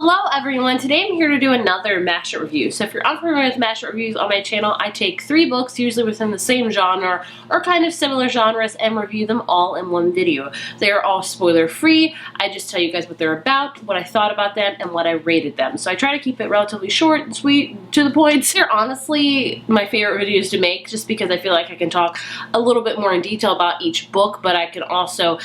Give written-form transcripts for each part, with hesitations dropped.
Hello everyone, today I'm here to do another Mashup review. So if you're unfamiliar with Mashup reviews on my channel, I take 3 books, usually within the same genre or kind of similar genres, and review them all in one video. They are all spoiler free. I just tell you guys what they're about, what I thought about them, and what I rated them. So I try to keep it relatively short and sweet, to the point. They're honestly my favorite videos to make just because I feel like I can talk a little bit more in detail about each book, but I can also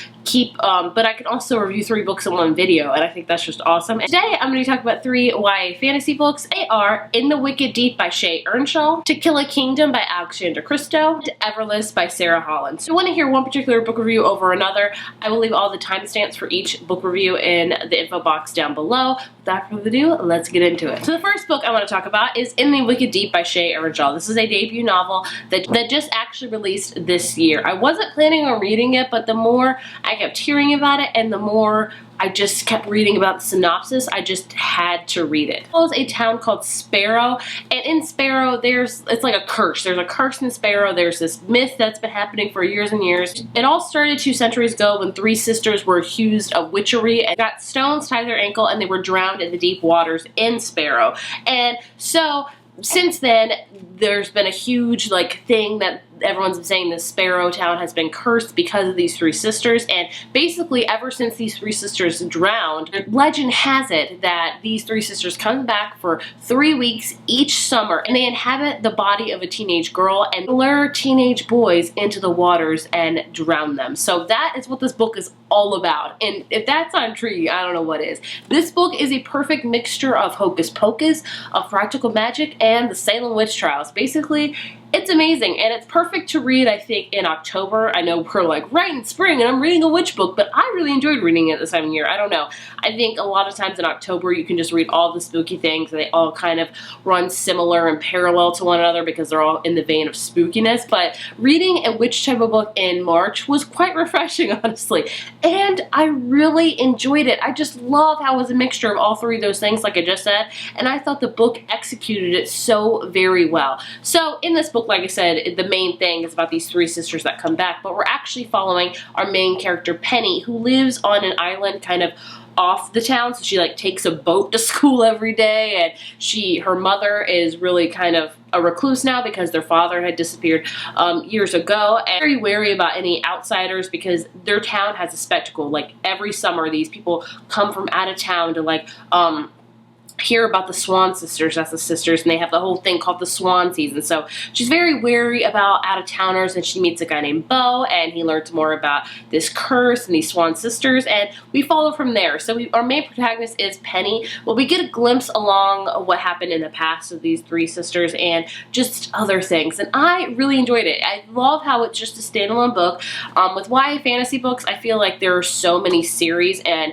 review 3 books in one video, and I think that's just awesome. And today I'm going to talk about 3 YA fantasy books. They are In the Wicked Deep by Shay Earnshaw, To Kill a Kingdom by Alexandra Christo, and Everless by Sarah Holland. So if you want to hear one particular book review over another, I will leave all the timestamps for each book review in the info box down below. Without further ado, let's get into it. So the first book I want to talk about is In the Wicked Deep by Shay Earnshaw. This is a debut novel that just actually released this year. I wasn't planning on reading it, but the more I kept hearing about it and the more I just kept reading about the synopsis, I just had to read it. It follows a town called Sparrow, and in Sparrow it's like a curse. There's a curse in Sparrow. There's this myth that's been happening for years and years. It all started 2 centuries ago when 3 sisters were accused of witchery and got stones tied to their ankle, and they were drowned in the deep waters in Sparrow. And so since then, there's been a huge thing that everyone's been saying this Sparrow town has been cursed because of these 3 sisters, and basically ever since these 3 sisters drowned, legend has it that these 3 sisters come back for 3 weeks each summer, and they inhabit the body of a teenage girl and lure teenage boys into the waters and drown them. So that is what this book is all about, and if that's not intriguing, I don't know what is. This book is a perfect mixture of hocus pocus, of practical magic, and the Salem witch trials. Basically, it's amazing, and it's perfect to read, I think, in October. I know we're right in spring and I'm reading a witch book, but I really enjoyed reading it this time of year. I don't know. I think a lot of times in October you can just read all the spooky things, and they all kind of run similar and parallel to one another because they're all in the vein of spookiness. But reading a witch type of book in March was quite refreshing, honestly, and I really enjoyed it. I just love how it was a mixture of all 3 of those things, like I just said, and I thought the book executed it so very well. So in this book, like I said, the main thing is about these 3 sisters that come back, but we're actually following our main character, Penny, who lives on an island kind of off the town. So she takes a boat to school every day, and her mother is really kind of a recluse now because their father had disappeared years ago, and very wary about any outsiders because their town has a spectacle. Every summer these people come from out of town to hear about the Swan sisters. That's the sisters, and they have the whole thing called the Swan season. So she's very wary about out-of-towners, and she meets a guy named Beau, and he learns more about this curse and these Swan sisters, and we follow from there. So our main protagonist is Penny. Well, we get a glimpse along what happened in the past of these 3 sisters and just other things, and I really enjoyed it. I love how it's just a standalone book. With YA fantasy books, I feel like there are so many series, and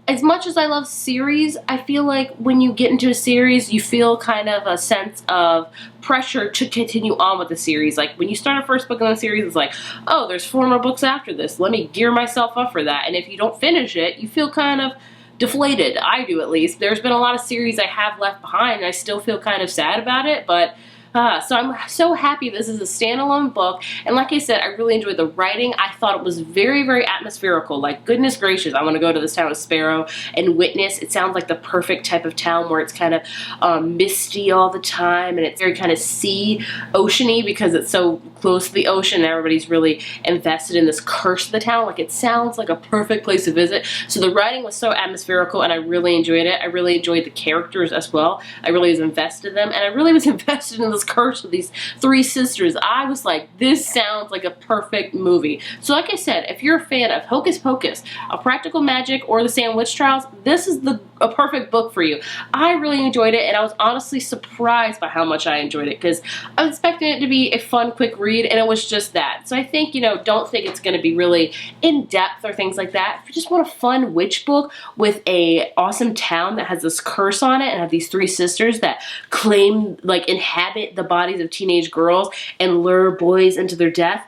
as much as I love series, I feel like when you get into a series, you feel kind of a sense of pressure to continue on with the series. When you start a first book in the series, it's oh, there's 4 more books after this. Let me gear myself up for that. And if you don't finish it, you feel kind of deflated. I do, at least. There's been a lot of series I have left behind, and I still feel kind of sad about it, but so I'm so happy this is a standalone book, and like I said, I really enjoyed the writing. I thought it was very, very atmospherical. Goodness gracious, I want to go to this town of Sparrow and witness. It sounds like the perfect type of town where it's kind of misty all the time, and it's very kind of oceany because it's so close to the ocean, and everybody's really invested in this curse of the town. It sounds like a perfect place to visit. So the writing was so atmospherical, and I really enjoyed it. I really enjoyed the characters as well. I really was invested in them, and I really was invested in this curse of these 3 sisters. I was like, this sounds like a perfect movie. So like I said, if you're a fan of hocus pocus, of practical magic, or the Salem witch trials, this is a perfect book for you. I really enjoyed it, and I was honestly surprised by how much I enjoyed it because I was expecting it to be a fun, quick read, and it was just that. So I think, don't think it's going to be really in-depth or things like that. If you just want a fun witch book with a awesome town that has this curse on it and have these 3 sisters that claim, inhabit the bodies of teenage girls and lure boys into their death,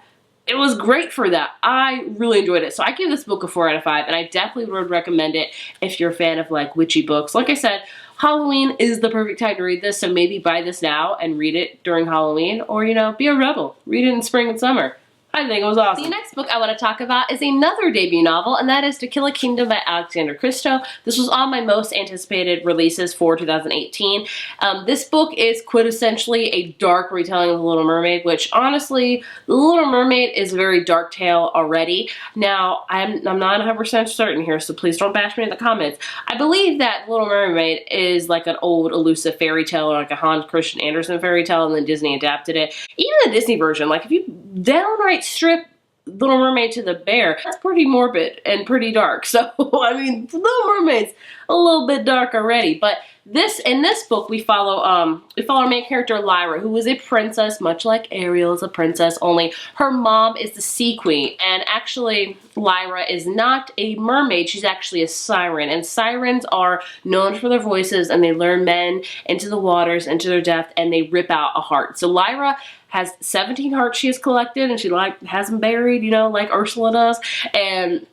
it was great for that. I really enjoyed it. So I give this book a 4 out of 5, and I definitely would recommend it if you're a fan of witchy books. Like I said, Halloween is the perfect time to read this, so maybe buy this now and read it during Halloween, or be a rebel. Read it in spring and summer. I think it was awesome. The next book I want to talk about is another debut novel, and that is To Kill a Kingdom by Alexander Christo. This was on my most anticipated releases for 2018. This book is quintessentially a dark retelling of The Little Mermaid, which honestly, The Little Mermaid is a very dark tale already. Now, I'm not 100% certain here, so please don't bash me in the comments. I believe that Little Mermaid is like an old elusive fairy tale, or like a Hans Christian Andersen fairy tale, and then Disney adapted it. Even the Disney version, like if you downright strip Little Mermaid to the bare, that's pretty morbid and pretty dark. So, I mean, Little Mermaid's a little bit dark already. But in this book, we follow our main character, Lyra, who is a princess, much like Ariel is a princess, only her mom is the sea queen. And actually, Lyra is not a mermaid, she's actually a siren. And sirens are known for their voices, and they lure men into the waters, into their death, and they rip out a heart. So Lyra has 17 hearts she has collected, and she has them buried, you know, like Ursula does. And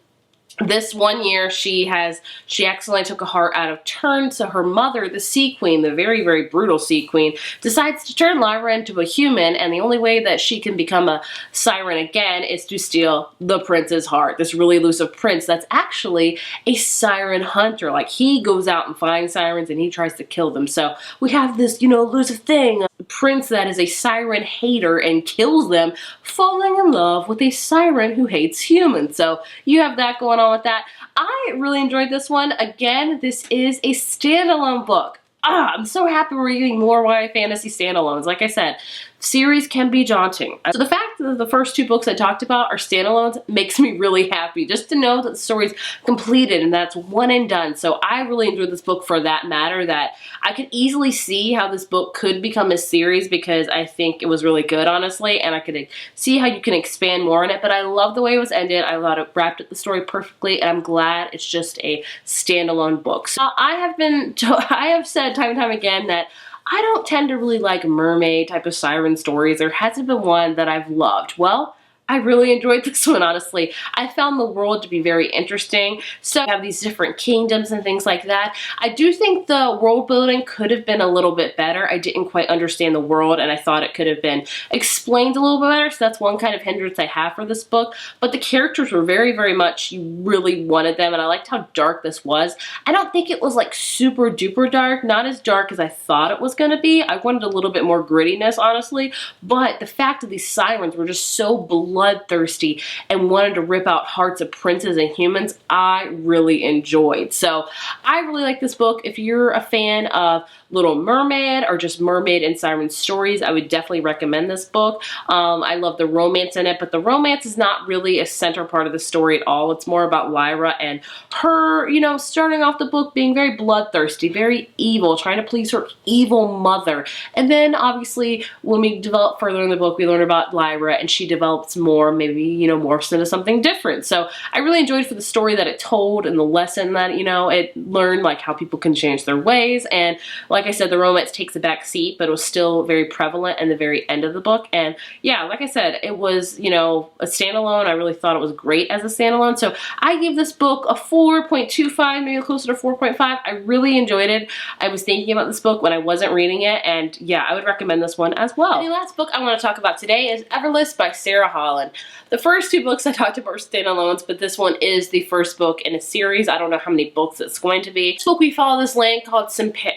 this one year, she accidentally took a heart out of turn, so her mother, the Sea Queen, the very, very brutal Sea Queen, decides to turn Lyra into a human, and the only way that she can become a siren again is to steal the prince's heart. This really elusive prince that's actually a siren hunter. Like, he goes out and finds sirens, and he tries to kill them. So we have this, you know, elusive thing, a prince that is a siren hater and kills them, falling in love with a siren who hates humans. So you have that going on with that. I really enjoyed this one. Again, this is a standalone book. I'm so happy we're getting more YA fantasy standalones. Like I said, series can be daunting. So the fact that the first two books I talked about are standalones makes me really happy, just to know that the story's completed and that's one and done. So I really enjoyed this book for that matter, that I could easily see how this book could become a series, because I think it was really good, honestly, and I could see how you can expand more on it. But I love the way it was ended. I thought it wrapped up the story perfectly, and I'm glad it's just a standalone book. So I have said time and time again that I don't tend to really like mermaid type of siren stories. There hasn't been one that I've loved. Well, I really enjoyed this one, honestly. I found the world to be very interesting. So you have these different kingdoms and things like that. I do think the world building could have been a little bit better. I didn't quite understand the world, and I thought it could have been explained a little bit better. So that's one kind of hindrance I have for this book. But the characters were very, very much, you really wanted them, and I liked how dark this was. I don't think it was like super duper dark, not as dark as I thought it was going to be. I wanted a little bit more grittiness, honestly. But the fact that these sirens were just so bloodthirsty and wanted to rip out hearts of princes and humans, I really enjoyed. So I really like this book. If you're a fan of Little Mermaid or just mermaid and siren stories, I would definitely recommend this book. I love the romance in it, but the romance is not really a center part of the story at all. It's more about Lyra and her, you know, starting off the book being very bloodthirsty, very evil, trying to please her evil mother. And then obviously when we develop further in the book, we learn about Lyra, and she develops more, maybe, you know, morphs into something different. So I really enjoyed for the story that it told and the lesson that, you know, it learned, like how people can change their ways. And like I said, the romance takes a back seat, but it was still very prevalent in the very end of the book. And yeah, like I said, it was, you know, a standalone. I really thought it was great as a standalone. So I give this book a 4.25, maybe closer to 4.5. I really enjoyed it. I was thinking about this book when I wasn't reading it, and yeah, I would recommend this one as well. And the last book I want to talk about today is Everless by Sarah Holland. The first two books I talked about were standalones, but this one is the first book in a series. I don't know how many books it's going to be. This book, we follow this land called Sempira,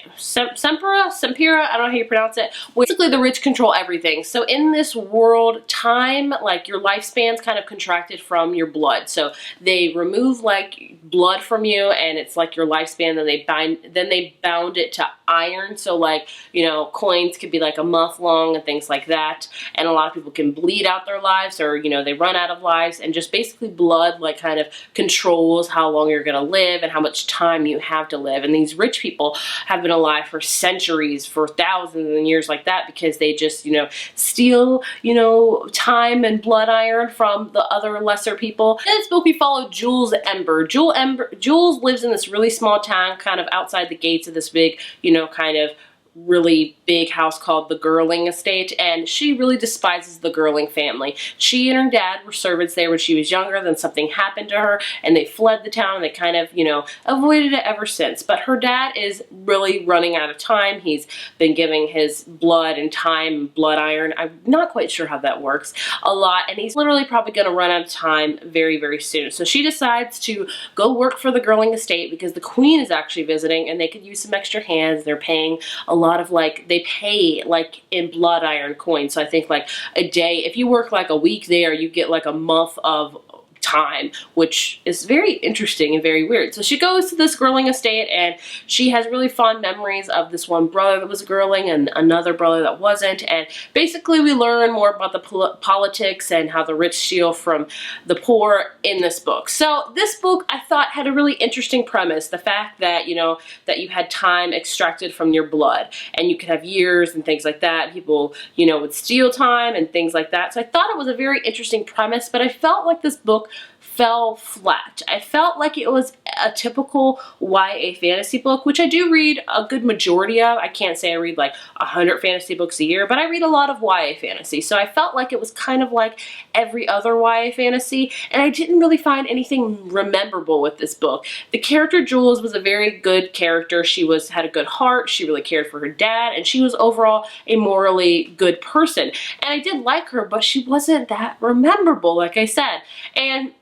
I don't know how you pronounce it. Basically, the rich control everything. So in this world, time, like your lifespan's kind of contracted from your blood. So they remove like blood from you, and it's like your lifespan. Then they bound it to iron. So like, you know, coins could be like a month long and things like that. And a lot of people can bleed out their lives, or, you know, they run out of lives, and just basically blood like kind of controls how long you're gonna live and how much time you have to live. And these rich people have been alive for centuries, for thousands and years like that, because they just, you know, steal, you know, time and blood iron from the other lesser people. In this book, we follow Jules Ember. Jules lives in this really small town, kind of outside the gates of this big, you know, kind of really big house called the Girling Estate, and she really despises the Girling family. She and her dad were servants there when she was younger, then something happened to her and they fled the town, and they kind of, you know, avoided it ever since. But her dad is really running out of time. He's been giving his blood and time, blood iron, I'm not quite sure how that works, a lot, and he's literally probably going to run out of time very, very soon. So she decides to go work for the Girling Estate because the queen is actually visiting and they could use some extra hands. They're paying a lot of, like, they pay like in blood iron coins. So I think like a day, if you work like a week there, you get like a month of time, which is very interesting and very weird. So she goes to this Girling Estate and she has really fond memories of this one brother that was a Girling and another brother that wasn't, and basically we learn more about the politics and how the rich steal from the poor in this book. So this book I thought had a really interesting premise, the fact that, you know, that you had time extracted from your blood and you could have years and things like that. People, you know, would steal time and things like that. So I thought it was a very interesting premise, but I felt like this book fell flat. I felt like it was a typical YA fantasy book, which I do read a good majority of. I can't say I read like 100 fantasy books a year, but I read a lot of YA fantasy. So I felt like it was kind of like every other YA fantasy, and I didn't really find anything rememberable with this book. The character Jules was a very good character. She had a good heart. She really cared for her dad, and she was overall a morally good person. And I did like her, but she wasn't that rememberable, like I said. And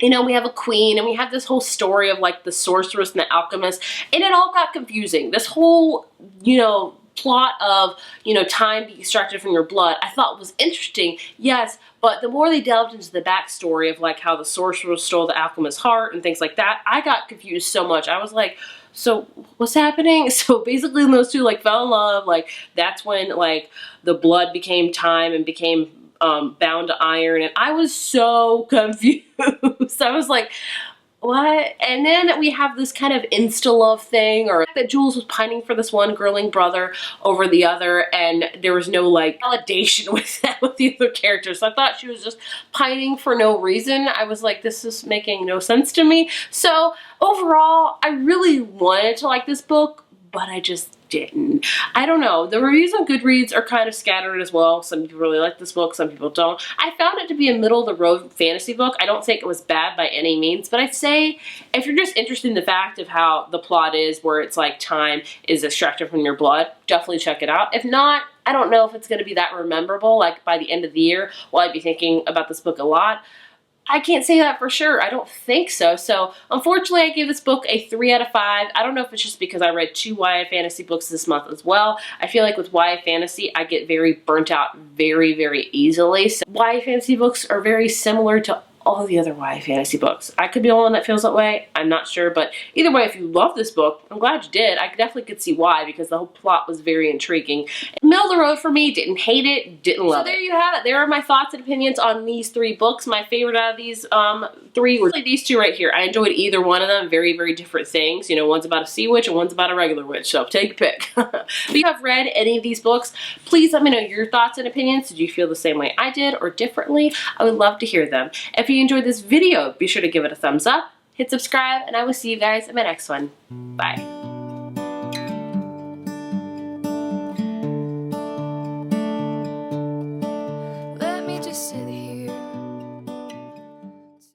you know, we have a queen and we have this whole story of like the sorceress and the alchemist, and it all got confusing. This whole, you know, plot of, you know, time being extracted from your blood, I thought was interesting, yes, but the more they delved into the backstory of like how the sorceress stole the alchemist's heart and things like that, I got confused so much. I was like, so what's happening? So basically when those two like fell in love, like that's when like the blood became time and became bound to iron, and I was so confused. I was like, what? And then we have this kind of insta-love thing, or that Jules was pining for this one Girling brother over the other, and there was no like validation with that with the other characters. So I thought she was just pining for no reason. I was like, this is making no sense to me. So overall, I really wanted to like this book, but I just didn't. I don't know. The reviews on Goodreads are kind of scattered as well. Some people really like this book, some people don't. I found it to be a middle-of-the-road fantasy book. I don't think it was bad by any means, but I'd say if you're just interested in the fact of how the plot is, where it's like time is extracted from your blood, definitely check it out. If not, I don't know if it's going to be that rememberable. Like by the end of the year, will I be thinking about this book a lot? I can't say that for sure. I don't think so. So unfortunately, I gave this book a 3 out of 5. I don't know if it's just because I read 2 YA fantasy books this month as well. I feel like with YA fantasy, I get very burnt out very, very easily. So YA fantasy books are very similar to all the other YA fantasy books. I could be the one that feels that way. I'm not sure, but either way, if you love this book, I'm glad you did. I definitely could see why, because the whole plot was very intriguing. Middle of the road for me, didn't hate it, didn't love it. So there you have it. There are my thoughts and opinions on these 3 books. My favorite out of these 3 were these 2 right here. I enjoyed either one of them. Very, very different things. You know, one's about a sea witch and one's about a regular witch, so take a pick. If you have read any of these books, please let me know your thoughts and opinions. Did you feel the same way I did or differently? I would love to hear them. If you enjoyed this video, be sure to give it a thumbs up, hit subscribe, and I will see you guys in my next one. Bye.